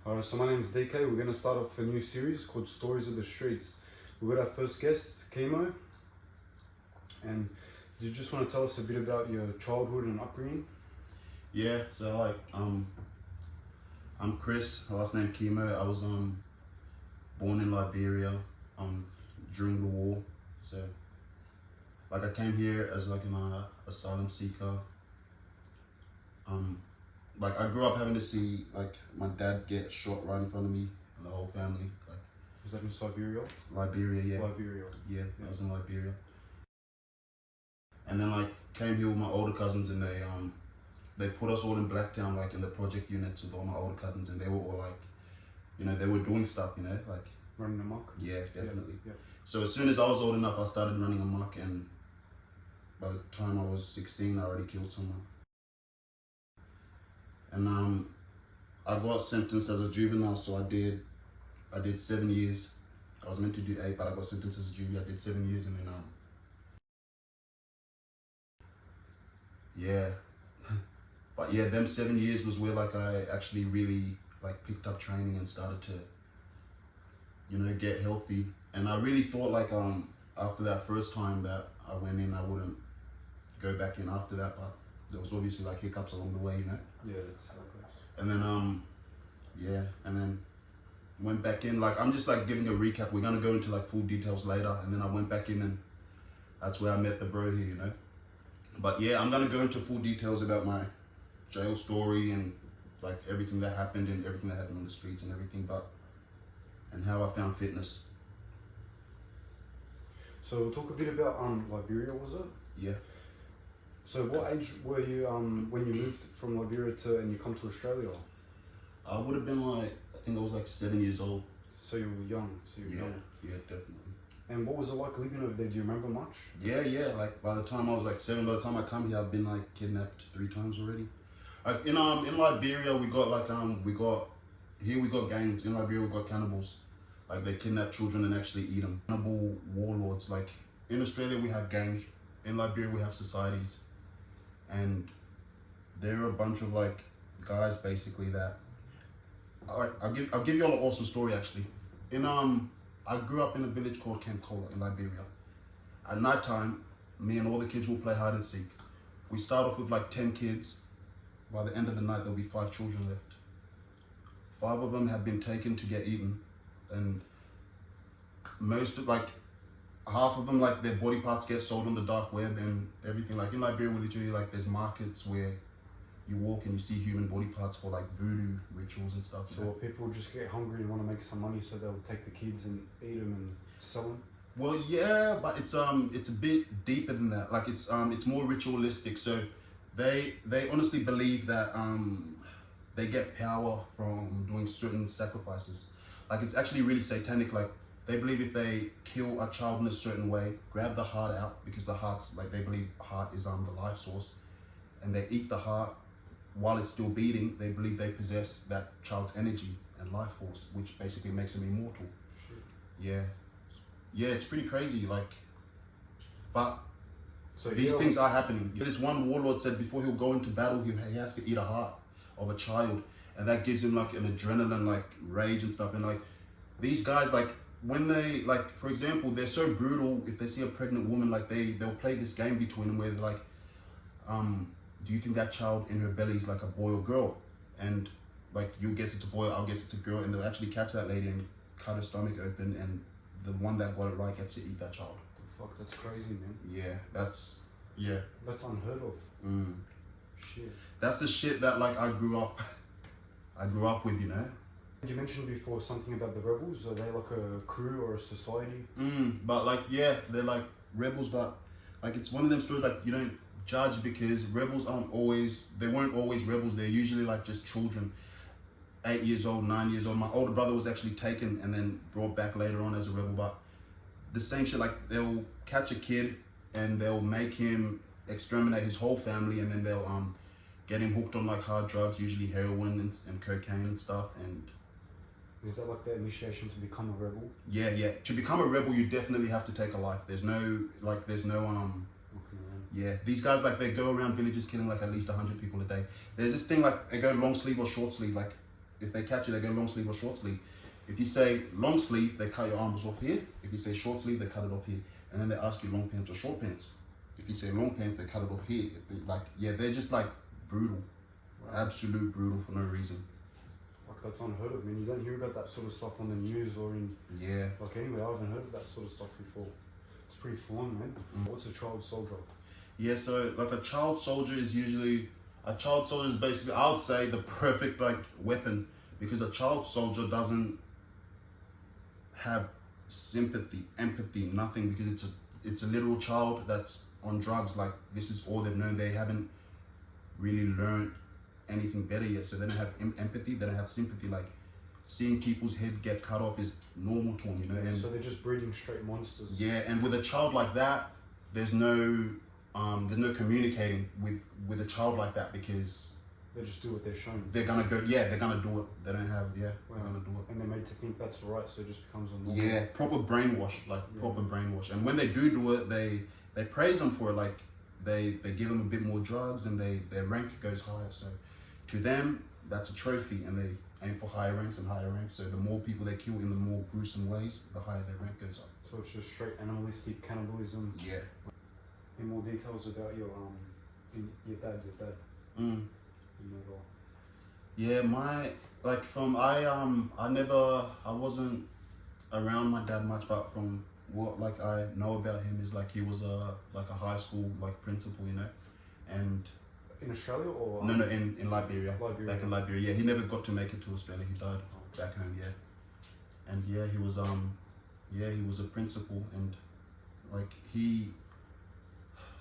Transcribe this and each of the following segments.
Alright, so my name's DK. We're going to start off a new series called Stories of the Streets. We've got our first guest, Chemo. And do you just want to tell us a bit about your childhood and upbringing? Yeah, so I'm Chris, last name Chemo. I was born in Liberia during the war. So I came here as an asylum seeker. I grew up having to see my dad get shot right in front of me and the whole family. Was that in Siberia? Liberia, yeah. Liberia. Yeah, I was in Liberia. And then came here with my older cousins, and they put us all in Blacktown, in the project units with all my older cousins, and they were all they were doing stuff, Running amok? Yeah, definitely. Yeah. So as soon as I was old enough, I started running amok, and by the time I was 16, I already killed someone. And I got sentenced as a juvenile, so I did 7 years. I was meant to do 8, but I got sentenced as a juvie. I did 7 years, and then yeah. But yeah, them 7 years was where I actually really picked up training and started to get healthy. And I really thought after that first time that I went in, I wouldn't go back in after that, but there was obviously hiccups along the way, Yeah, that's how it goes. And then yeah, and then went back in. I'm just giving a recap. We're gonna go into full details later. And then I went back in, and that's where I met the bro here, But yeah, I'm gonna go into full details about my jail story and everything that happened and everything that happened on the streets and everything, and how I found fitness. So we'll talk a bit about Liberia, was it? Yeah. So what age were you when you moved from Liberia and you come to Australia? I would have been I think I was 7 years old. So you were young. Yeah, definitely. And what was it like living over there? Do you remember much? Yeah. By the time I was 7, by the time I come here, I've been kidnapped 3 times already. In Liberia, we got gangs. In Liberia, we got cannibals. They kidnap children and actually eat them. Cannibal warlords. In Australia, we have gangs. In Liberia, we have societies, and they're a bunch of guys basically that. Alright, I'll give you all an awesome story actually. I grew up in a village called Cola in Liberia. At night time, me and all the kids will play hide and seek. We start off with 10 kids. By the end of the night, there'll be 5 children left. 5 of them have been taken to get eaten, and half of them, their body parts get sold on the dark web and everything. In Liberia, we literally there's markets where you walk and you see human body parts for voodoo rituals and stuff. So people just get hungry and want to make some money, so they'll take the kids and eat them and sell them? Well, yeah, but it's a bit deeper than that. It's more ritualistic. So they honestly believe that they get power from doing certain sacrifices. It's actually really satanic. They believe if they kill a child in a certain way, grab the heart out, because the heart's they believe heart is the life source, and they eat the heart while it's still beating. They believe they possess that child's energy and life force, which basically makes them immortal. Shit. Yeah, it's pretty crazy. But so these things are happening. This one warlord said before he'll go into battle, he has to eat a heart of a child, and that gives him an adrenaline, rage and stuff. And these guys, when they for example, they're so brutal. If they see a pregnant woman, they'll play this game between them where they're do you think that child in her belly is a boy or girl? And you guess it's a boy, I'll guess it's a girl, and they'll actually catch that lady and cut her stomach open, and the one that got it right gets to eat that child. The fuck, that's crazy, man. Yeah, that's unheard of. Shit. That's the shit that I grew up with, You mentioned before something about the rebels. Are they a crew or a society? But yeah, they're rebels, but it's one of them stories you don't judge, because rebels weren't always rebels. They're usually just children, 8 years old, 9 years old. My older brother was actually taken and then brought back later on as a rebel. But the same shit, they'll catch a kid and they'll make him exterminate his whole family, and then they'll get him hooked on hard drugs, usually heroin and cocaine and stuff. And is that the initiation to become a rebel? Yeah. To become a rebel, you definitely have to take a life. There's no yeah, these guys they go around villages killing at least 100 people a day. There's this thing they go long sleeve or short sleeve. if they catch you, they go long sleeve or short sleeve. If you say long sleeve, they cut your arms off here. If you say short sleeve, they cut it off here. And then they ask you long pants or short pants. If you say long pants, they cut it off here. They're just like brutal. Wow. Absolute brutal for no reason. Like that's unheard of, man. You don't hear about that sort of stuff on the news or in like anyway. I haven't heard of that sort of stuff before. It's pretty full on, man. What's a child soldier? Yeah, so like a child soldier is basically, I would say, the perfect like weapon, because a child soldier doesn't have sympathy, empathy, nothing, because it's a literal child that's on drugs. Like this is all they've known. They haven't really learned anything better yet, so they don't have empathy, they don't have sympathy. Like seeing people's head get cut off is normal to them, you know. And so they're just breeding straight monsters. Yeah, and with a child like that, there's no communicating with a child like that, because they just do what they're shown. They're gonna do it. They're gonna do it. They're gonna do it. And they're made to think that's right, so it just becomes a normal. Yeah, proper brainwash, proper brainwash. And when they do it, they praise them for it. Like they give them a bit more drugs, and their rank goes higher. So to them, that's a trophy, and they aim for higher ranks and higher ranks. So the more people they kill in the more gruesome ways, the higher their rank goes up. So it's just straight animalistic cannibalism. Yeah. Any more details about your dad? Yeah, I wasn't around my dad much, but from what like I know about him is like he was a high school like principal, you know, and in Australia or no in Liberia. Back in Liberia. Yeah, he never got to make it to Australia. He died back home. Yeah, and yeah, he was a principal, and like he.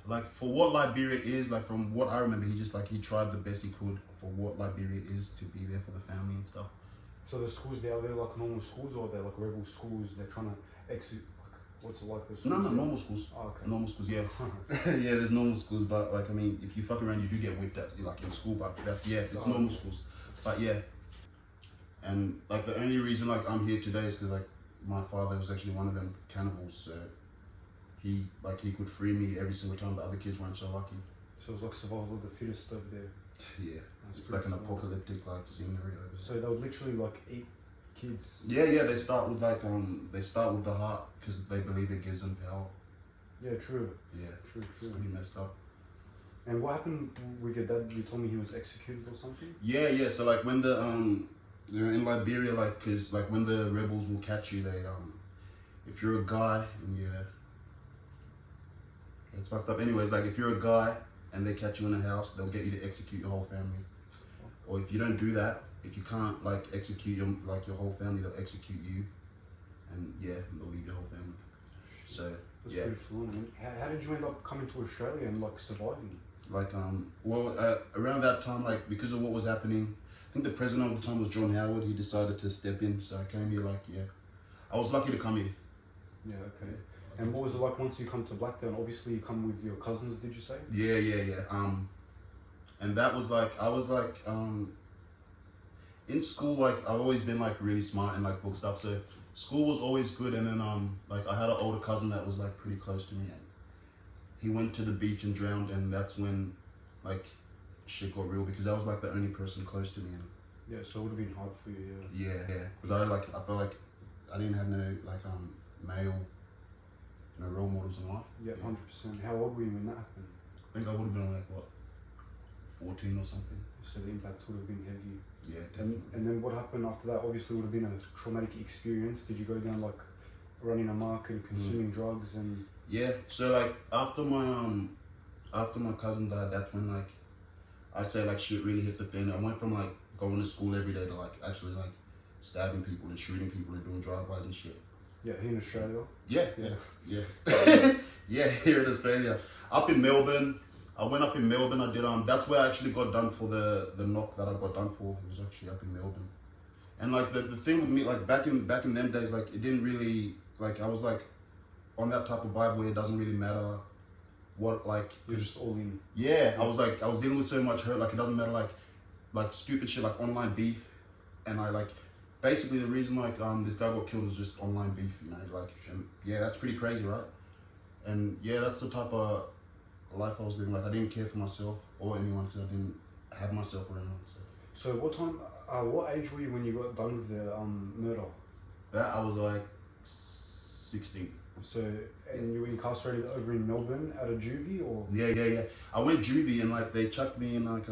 Like for what Liberia is, like from what I remember, he tried the best he could for what Liberia is, to be there for the family and stuff. So the schools there, are they like normal schools, or they're like rebel schools? They're trying to exit. Like, what's it like? The schools? No, normal schools. Oh, okay. Normal schools, yeah. Yeah, there's normal schools, but like I mean, if you fuck around, you do get whipped at like in school. But it's normal schools. But yeah, and like the only reason like I'm here today is because like my father was actually one of them cannibals, so. He could free me every single time. The other kids weren't so lucky. So it was like survival of the fittest over there. Yeah, it's like an apocalyptic like scenery over there. So they would literally like eat kids. Yeah. They start with the heart, because they believe it gives them power. Yeah, true. Yeah, true. It's pretty messed up. And what happened with your dad? You told me he was executed or something. Yeah. So like when the in Liberia, like, cause like when the rebels will catch you, they if you're a guy and it's fucked up. Anyways, like if you're a guy and they catch you in a house, they'll get you to execute your whole family. Or if you don't do that, if you can't like execute your whole family, they'll execute you, and they'll leave your whole family. So that's pretty full on. How did you end up coming to Australia and like surviving? Like around that time, like because of what was happening, I think the president at the time was John Howard. He decided to step in, so I came here. I was lucky to come here. Yeah. Okay. And what was it like once you come to Blacktown? Obviously, you come with your cousins, did you say? Yeah. And that was like, I was like, in school, like, I've always been like really smart in like book stuff. So school was always good. And then, like, I had an older cousin that was like pretty close to me. And he went to the beach and drowned. And that's when, like, shit got real, because I was like the only person close to me. And yeah, so it would have been hard for you, yeah. Because I felt like I didn't have no, like, male. No role models in life. Yeah, 100%. How old were you when that happened? I think I would have been like, 14 or something. So the impact would have been heavy. Yeah, definitely. And then what happened after that? Obviously would have been a traumatic experience. Did you go down like running amok and consuming drugs and? Yeah, so like after my cousin died, that's when like I say like shit really hit the fan. I went from like going to school every day to like actually like stabbing people and shooting people and doing drive-bys and shit. Yeah, here in Australia. Yeah. Yeah, here in Australia. Up in Melbourne. I went up in Melbourne. I did that's where I actually got done for the knock that I got done for. It was actually up in Melbourne. And like the thing with me, like back in them days, like it didn't really like I was like on that type of vibe where it doesn't really matter what like you're just all in. Yeah, I was dealing with so much hurt, like it doesn't matter like stupid shit like online beef, and I like basically the reason like this guy got killed was just online beef, you know, like, and yeah, that's pretty crazy, right? And yeah, that's the type of life I was living. Like I didn't care for myself or anyone because I didn't have myself around. So what time? What age were you when you got done with the murder? That I was like 16. So, and you were incarcerated over in Melbourne at a juvie, or? Yeah. I went juvie and like they chucked me in like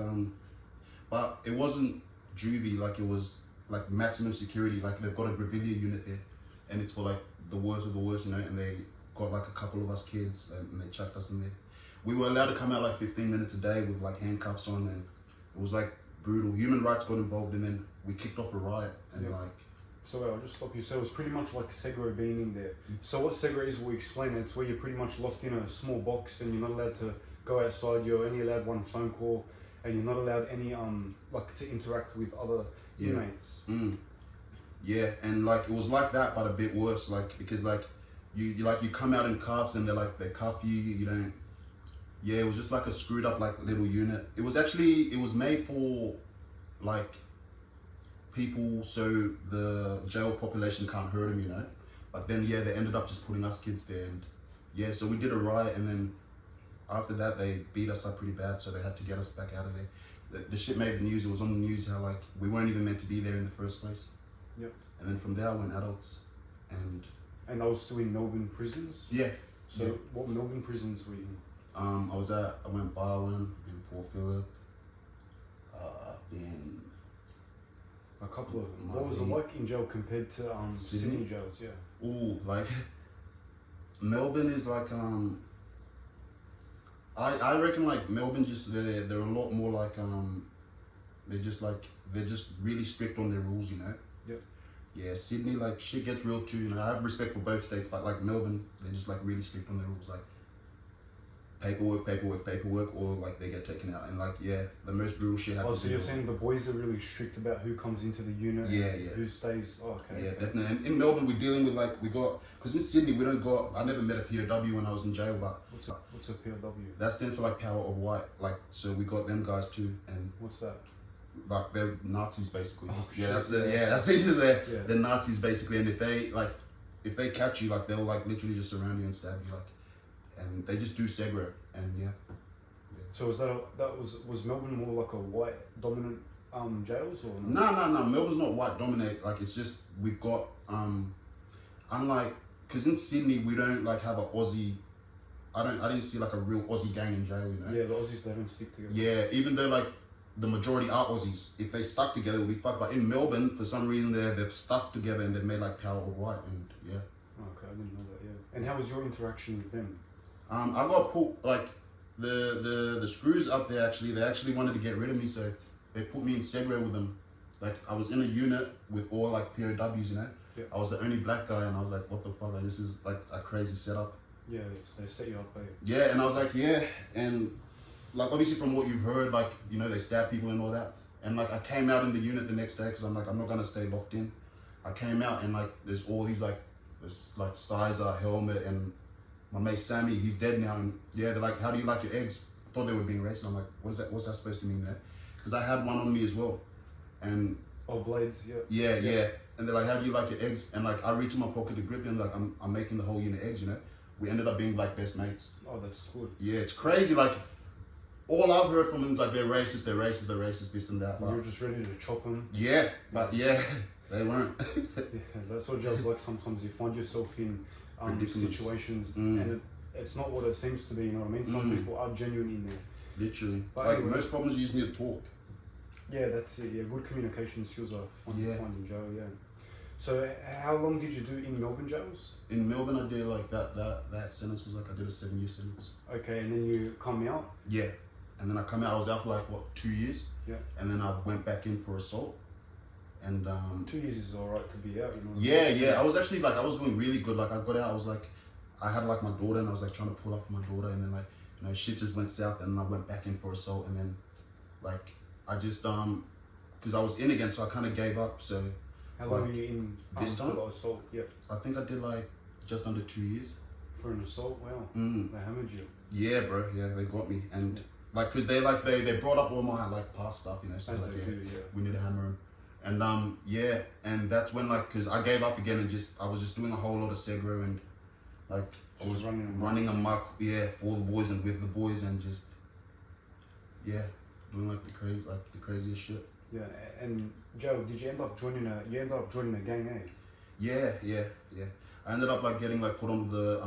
but it wasn't juvie, like it was like maximum security. Like they've got a Liberia unit there, and it's for like the worst of the worst, you know. And they got like a couple of us kids, and they chucked us in there. We were allowed to come out like 15 minutes a day with like handcuffs on, and it was like brutal. Human rights got involved, and then we kicked off a riot, and like. So I'll just stop you. So it was pretty much like Segro being in there. So what Segro is, we'll explain it. It's where you're pretty much locked in a small box and you're not allowed to go outside. You're only allowed one phone call, and you're not allowed any like to interact with other inmates. Yeah, and like it was like that, but a bit worse. Like because like you come out in cuffs, and they cuff you. You don't. Yeah, it was just like a screwed up like little unit. It was made for like people so the jail population can't hurt them, you know. But then they ended up just putting us kids there, and so we did a riot, and then after that they beat us up pretty bad, so they had to get us back out of there. The shit made the news. It was on the news how like we weren't even meant to be there in the first place. Yep. And then from there I went adults, and I was still in Melbourne prisons. Yeah. So what Melbourne prisons were you in? I went Barwon, in Port Phillip, in a couple of them. What was it like in jail compared to Sydney jails? Yeah. Ooh, like Melbourne is like I reckon like Melbourne just they're a lot more like they're just really strict on their rules, you know. Yep. Yeah, Sydney like shit gets real too, you know. I have respect for both states, but like Melbourne, they're just like really strict on their rules, like paperwork, or like they get taken out, and like the most brutal shit happens. Oh, so you're saying the boys are really strict about who comes into the unit? Yeah. Who stays? Oh, okay. Yeah, definitely. And in Melbourne, we're dealing with like because in Sydney we don't got. I never met a POW when I was in jail, but what's a POW? That stands for like power of white. Like so, we got them guys too, and what's that? Like they're Nazis basically. Oh, that's it. Yeah, that's it. They're Nazis basically, and if they catch you, like they'll like literally just surround you and stab you, like, and they just do segre, and So was Melbourne more like a white dominant jails or no? No. Melbourne's not white dominate. Like it's just we've got unlike because in Sydney we don't like have a Aussie. I didn't see like a real Aussie gang in jail, you know. Yeah, the Aussies, they don't stick together. Yeah, even though like the majority are Aussies. If they stuck together, we'd be fucked. But in Melbourne, for some reason, they've stuck together and they've made like power of white, and Oh, okay, I didn't know that. Yeah. And how was your interaction with them? I got put like the screws up there. They actually wanted to get rid of me, so they put me in segre with them. Like I was in a unit with all like POWs, you know. Yeah. I was the only black guy, and I was like, what the fuck? Like, this is like a crazy setup. Yeah, they set you up. Yeah, and I was like, and like obviously from what you've heard, like you know they stab people and all that. And like I came out in the unit the next day because I'm like I'm not gonna stay locked in. I came out and like there's all these like this like Sizer helmet, and my mate Sammy, he's dead now, and they're like, how do you like your eggs? I thought they were being racist. I'm like, what's that supposed to mean, man? Because I had one on me as well, and blades, yeah. And they're like, how do you like your eggs? And like I reach in my pocket to grip him, like I'm making the whole unit eggs, you know. We ended up being like best mates. Oh, that's good. Yeah, it's crazy. Like all I've heard from them is like they're racist, this and that. You were just ready to chop them. Yeah, but they weren't. That's what jail's like. Sometimes you find yourself in situations, and it's not what it seems to be. You know what I mean? Some people are genuine in there. Literally. But like anyway, most problems, you just need to talk. Yeah, that's it. Yeah, good communication skills are fun to find in jail. Yeah. So how long did you do in Melbourne jails? In Melbourne, I did like that sentence was like I did a 7-year sentence. Okay, and then you come out? Yeah, and then I come out. I was out for like 2 years. Yeah. And then I went back in for assault. And 2 years is alright to be out, you know. Yeah. I was actually like I was doing really good. Like I got out. I was like I had like my daughter, and I was like trying to pull up my daughter, and then like you know shit just went south, and I went back in for assault, and then like I just because I was in again, so I kind of gave up. So. How long were you in this time? For assault? Yeah. I think I did like just under 2 years. For an assault? Wow. They hammered you. Yeah, bro. Yeah, they got me, and like because they brought up all my like past stuff, you know. So like we need to hammer him, and and that's when like because I gave up again, and I was just doing a whole lot of segro, and like I was running amok, for the boys and with the boys, and just doing like the craziest shit. Yeah, and Joe, did you end up joining a gang, eh? Yeah. I ended up like getting like put on the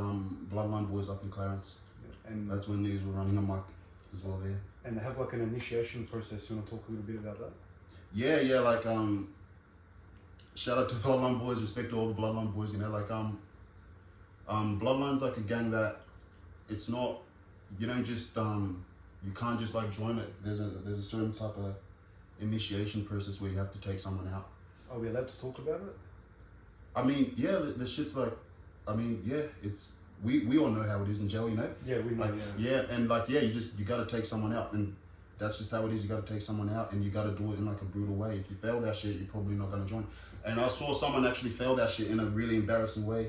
Bloodline boys up in Clarence. Yeah. And that's when niggas were running amok as well there. And they have like an initiation process. You want to talk a little bit about that? Yeah, like shout out to Bloodline boys, respect to all the Bloodline boys, you know, like Bloodline's like a gang that it's not, you don't just you can't just like join it. There's a certain type of initiation process where you have to take someone out. Are we allowed to talk about it? I mean, yeah, the shit's like, I mean, yeah, it's we all know how it is in jail, you know. Yeah, we know. Like, yeah, and like you gotta take someone out, and that's just how it is. You gotta take someone out, and you gotta do it in like a brutal way. If you fail that shit, you're probably not gonna join. And I saw someone actually fail that shit in a really embarrassing way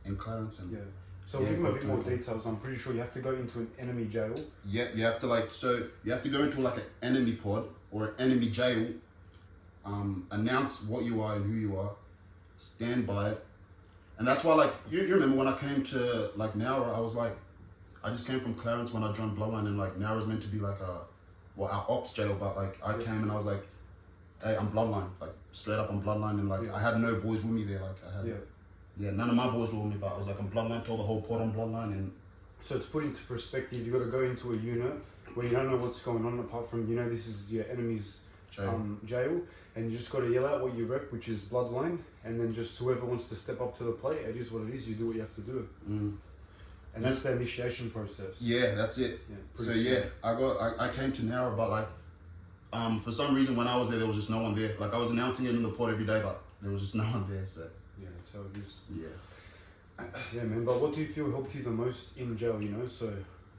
in Clarence. And yeah. So give me a bit more details. I'm pretty sure you have to go into an enemy jail. Yeah, you have to you have to go into like an enemy pod or an enemy jail. Announce what you are and who you are, stand by it, and that's why like you remember when I came to like Nowra, I was like, I just came from Clarence when I joined Bloodline, and like Nowra's meant to be like our ops jail, but like I came and I was like, hey, I'm Bloodline, like straight up I'm Bloodline, and like I had no boys with me there, like I had none of my boys were with me, but I was like I'm Bloodline, told the whole pod I'm Bloodline. And so to put into perspective, you got to go into a unit where you don't know what's going on apart from this is your enemy's jail, and you just got to yell out what you rep, which is Bloodline, and then just whoever wants to step up to the plate, it is what it is. You do what you have to do, and that's the initiation process. Yeah, that's it. Yeah, so I came to Nowra, but like for some reason when I was there was just no one there. Like I was announcing it in the pod every day, but there was just no one there. So yeah, so it is. Yeah, man. But what do you feel helped you the most in jail? So.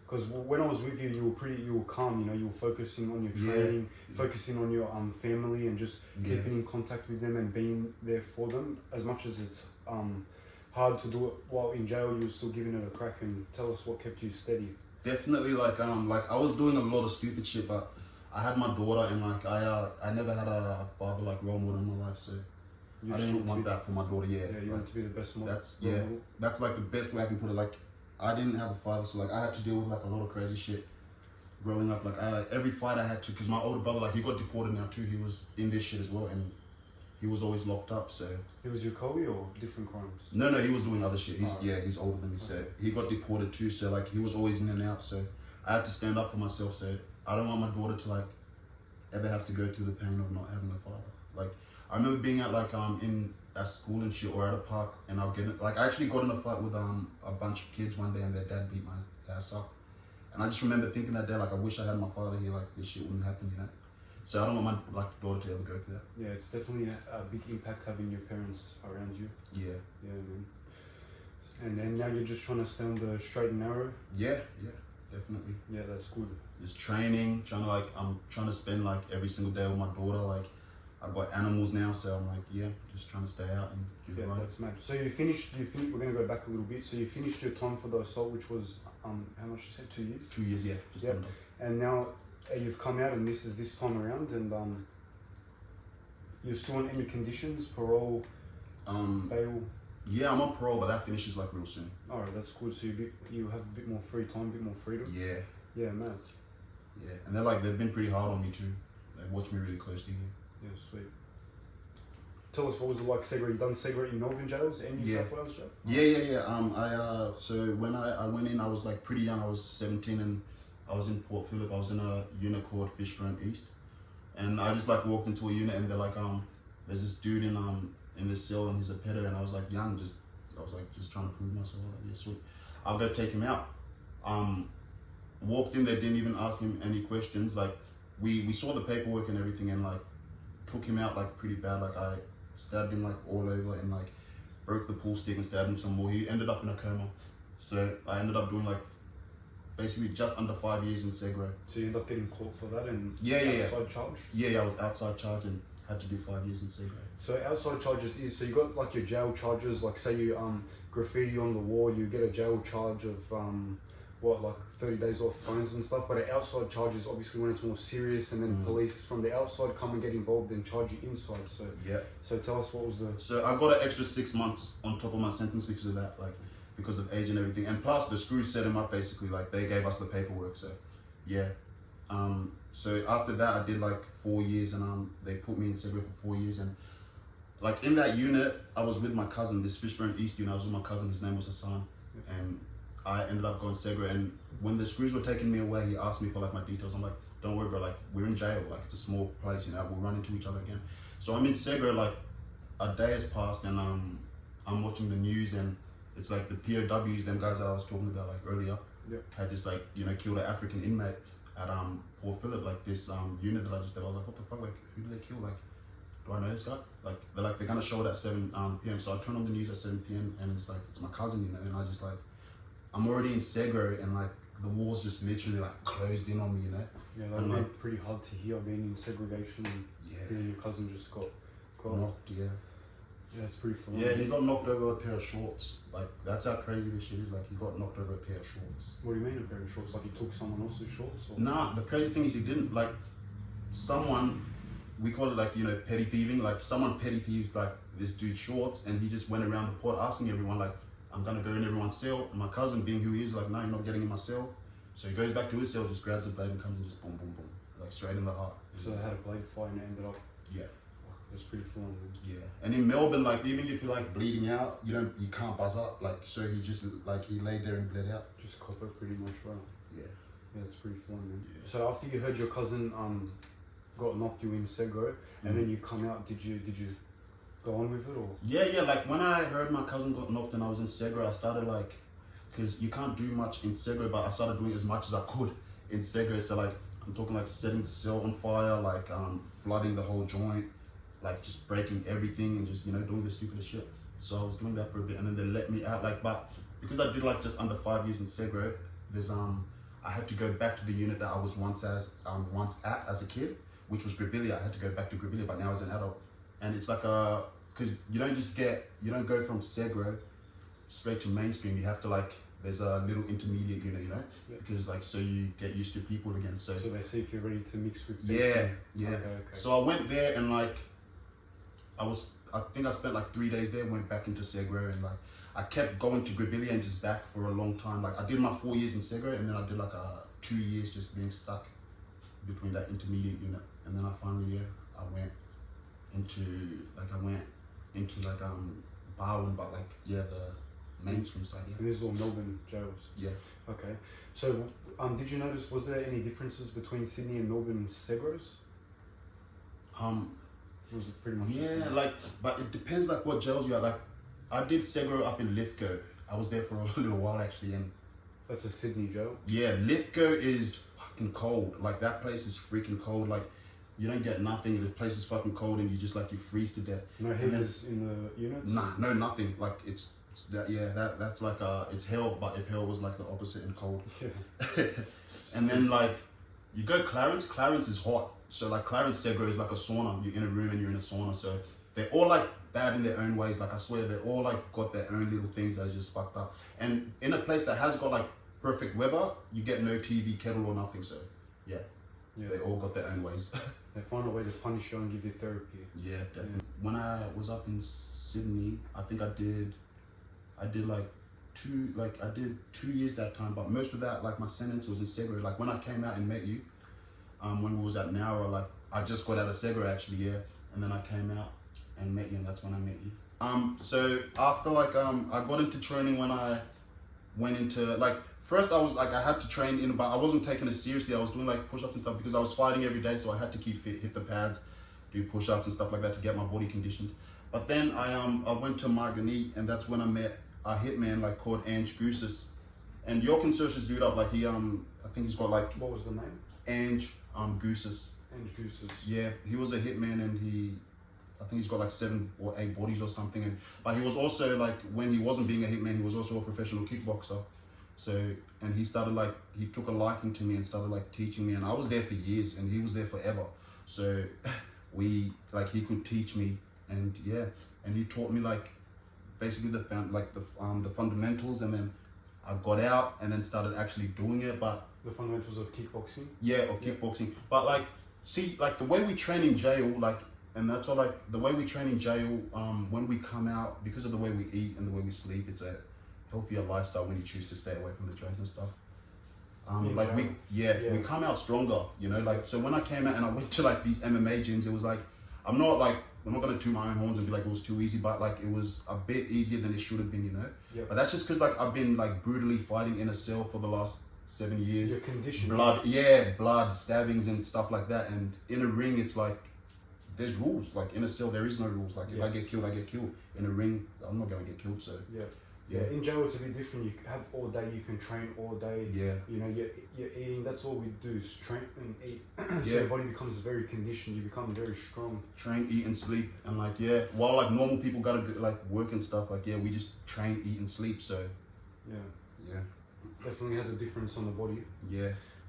Because when I was with you, you were calm, you were focusing on your training, focusing on your family, and just keeping in contact with them and being there for them. As much as it's hard to do it while in jail, you were still giving it a crack. And tell us what kept you steady. Definitely, like I was doing a lot of stupid shit, but I had my daughter, and like I never had a father like role model in my life, so I didn't want that for my daughter. Yeah, you want to be the best model. That's like the best way I can put it. Like, I didn't have a father, so like I had to deal with like a lot of crazy shit growing up. Like every fight I had to, because my older brother, like he got deported now too. He was in this shit as well, and he was always locked up. So he was your Kobe or different crimes? No, he was doing other shit. He's older than me, so he got deported too. So like he was always in and out. So I had to stand up for myself. So I don't want my daughter to like ever have to go through the pain of not having a father. Like I remember being at like at school and shit, or at a park, and I'll get it. Like I actually got in a fight with a bunch of kids one day, and their dad beat my ass up. And I just remember thinking that day, like I wish I had my father here, like this shit wouldn't happen, So I don't want my daughter to ever go through that. Yeah, it's definitely a big impact having your parents around you. Yeah. Yeah, man. And then now you're just trying to stay on the straight and narrow. Yeah, definitely. Yeah, that's good. Just training, I'm trying to spend like every single day with my daughter, like. I've got animals now, so I'm like, just trying to stay out and do it right. That's mad. So you finished, we're going to go back a little bit. So you finished your time for the assault, which was, how much you said, 2 years? 2 years, yeah. Just under. And now you've come out, and this is this time around, and you're still on any conditions, parole, bail? Yeah, I'm on parole, but that finishes like real soon. Alright, that's good. So you have a bit more free time, a bit more freedom? Yeah. Yeah, man. Yeah, and they've been pretty hard on me too. They watch me really closely here. Yeah, sweet. Tell us, what was it like segregate? You done segregate in Melbourne jails and New South Wales jail? Yeah. So when I went in, I was like pretty young. I was 17, and I was in Port Phillip. I was in a unit called Fishburne East, and I just like walked into a unit, and they're like, there's this dude in this cell, and he's a pedo, and I was like young, just trying to prove myself. Like, yeah, sweet. I'll go take him out. Walked in there, didn't even ask him any questions. Like we saw the paperwork and everything, and like took him out like pretty bad. Like I stabbed him like all over, and like broke the pool stick and stabbed him some more. He ended up in a coma. So I ended up doing like basically just under 5 years in Segre. So you ended up getting caught for that and outside charge? Yeah, I was outside charge and had to do 5 years in Segre. So outside charges is, so you got like your jail charges, like say you graffiti on the wall, you get a jail charge of like 30 days off phones and stuff, but an outside charge is obviously when it's more serious, and then police from the outside come and get involved and charge you inside. So so tell us, what was the... So I got an extra 6 months on top of my sentence because of that, like because of age and everything, and plus the screws set him up basically, like they gave us the paperwork. So So after that, I did like 4 years, and they put me in Segre for 4 years, and like in that unit, I was with my cousin, this Fishburne East unit. I was with my cousin. His name was Hassan, and I ended up going Segre. And when the screws were taking me away, he asked me for like my details. I'm like, don't worry, bro. Like we're in jail. Like it's a small place, you know. We'll run into each other again. So I'm in Segre. Like a day has passed, and I'm watching the news, and it's like the POWs, them guys that I was talking about like earlier, had just like killed an African inmate at Port Phillip. Like this unit that I just did. I was like, what the fuck? Like who did they kill? Like, do I know this guy? Like they're gonna show it at 7 p.m. So I turn on the news at 7 p.m. and it's like it's my cousin, and I just like I'm already in Segre, and like the walls just literally like closed in on me, Yeah, that would be pretty hard to hear being in segregation and hearing your cousin just got knocked. Yeah, it's pretty fun. Yeah, he got knocked over a pair of shorts. Like that's how crazy this shit is. Like he got knocked over a pair of shorts. What do you mean a pair of shorts? Like he took someone else's shorts? Or? Nah, the crazy thing is he didn't. Like someone, we call it like petty thieving. Like someone petty thieves like this dude's shorts, and he just went around the port asking everyone like, I'm gonna go in everyone's cell. And my cousin, being who he is, like, no, you're not getting in my cell. So he goes back to his cell, just grabs the blade and comes and just boom, boom, boom, like straight in the heart. So they had a blade fight and it ended up. Yeah. That's pretty fun. Man. Yeah. And in Melbourne, like even if you're like bleeding out, you can't buzz up. Like so he just he laid there and bled out. Just cop it pretty much, right? Yeah. Yeah, it's pretty fun, man. Yeah. So after you heard your cousin got knocked you in Segre, and then you come out, did you go on with it or? Yeah. Like when I heard my cousin got knocked and I was in Segre, I started like, because you can't do much in Segre, but I started doing as much as I could in Segre. So like I'm talking like setting the cell on fire, like flooding the whole joint, like just breaking everything and just doing the stupidest shit. So I was doing that for a bit, and then they let me out. Like, but because I did like just under 5 years in Segre, there's I had to go back to the unit that I was once at as a kid, which was Grevilla. I had to go back to Grevilla, but now as an adult. And it's like because you don't go from Segre straight to mainstream. You have to like, there's a little intermediate unit, because like so you get used to people again. So they see if you're ready to mix with. Yeah. Okay. So I went there and like I think I spent like 3 days there. Went back into Segre, and like I kept going to Grevilla and just back for a long time. Like I did my 4 years in Segre, and then I did like 2 years just being stuck between that intermediate unit. And then I finally I went into Barwon, but like the mainstream side. Yeah. And this is all Melbourne jails. Yeah. Okay. So did you notice, was there any differences between Sydney and Melbourne Segres? Was it pretty much the same? like, but it depends like what jails you're at. Like I did Segre up in Lithgow. I was there for a little while actually, and that's a Sydney jail. Yeah, Lithgow is fucking cold. Like that place is freaking cold. Like you don't get nothing. The place is fucking cold, and you just like you freeze to death. No heaters in the units? Nah, no nothing. Like it's that. Yeah, that's like it's hell. But if hell was like the opposite and cold. Yeah. And then like you go Clarence. Clarence is hot. So like Clarence Segre is like a sauna. You're in a room and you're in a sauna. So they're all like bad in their own ways. Like I swear they're all like got their own little things that are just fucked up. And in a place that has got like perfect weather, you get no TV, kettle or nothing. So yeah. They all got their own ways. They find a way to punish you and give you therapy. Yeah, definitely. When I was up in Sydney, I think I did like 2 years that time, but most of that, like my sentence was in Segre. Like when I came out and met you, when we was at Nowra, like I just got out of Segre actually, yeah. And then I came out and met you, and that's when I met you. So after like, I got into training when I went into like, first I was like, I had to train in, but I wasn't taking it seriously. I was doing like push-ups and stuff because I was fighting every day. So I had to keep fit, hit the pads, do push-ups and stuff like that to get my body conditioned. But then I went to Margonique, and that's when I met a hitman like called Ange Goosis. And you can search this dude up, like he, I think he's got like... What was the name? Ange Goosis. Ange Goosis. Yeah, he was a hitman, and I think he's got like 7 or 8 bodies or something. But he was also like, when he wasn't being a hitman, he was also a professional kickboxer. So, and he started like, he took a liking to me and started like teaching me, and I was there for years and he was there forever. So he could teach me, and yeah, and he taught me like basically the fundamentals, and then I got out and then started actually doing it. But the fundamentals of kickboxing? Yeah, of kickboxing. But like, see, like the way we train in jail, like, and that's what, like, the way we train in jail, when we come out, because of the way we eat and the way we sleep, it's a healthier lifestyle when you choose to stay away from the drugs and stuff. In like jail. we come out stronger, you know. Like, so when I came out and I went to like these MMA gyms, it was like, I'm not gonna toot my own horns and be like it was too easy, but like it was a bit easier than it should have been, you know. Yep. But that's just because like I've been like brutally fighting in a cell for the last 7 years. Your condition. Blood, stabbings and stuff like that. And in a ring, it's like there's rules. Like in a cell, there is no rules. Like if I get killed, I get killed. In a ring, I'm not gonna get killed. So yeah. In jail it's a bit different. You have all day. You can train all day. Yeah. You know, you're eating. That's all we do is train and eat. So Yeah. your body becomes very conditioned. You become very strong. Train, eat, and sleep. And like while like normal people gotta do, like work and stuff. Like we just train, eat, and sleep. So yeah. Definitely has a difference on the body. Yeah.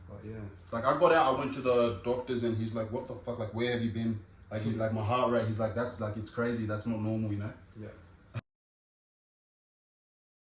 But yeah. Like I got out, I went to the doctors, and he's like, "What the fuck? Like, where have you been?" Like, my heart rate. He's like, "That's like, it's crazy. That's not normal, you know." Yeah.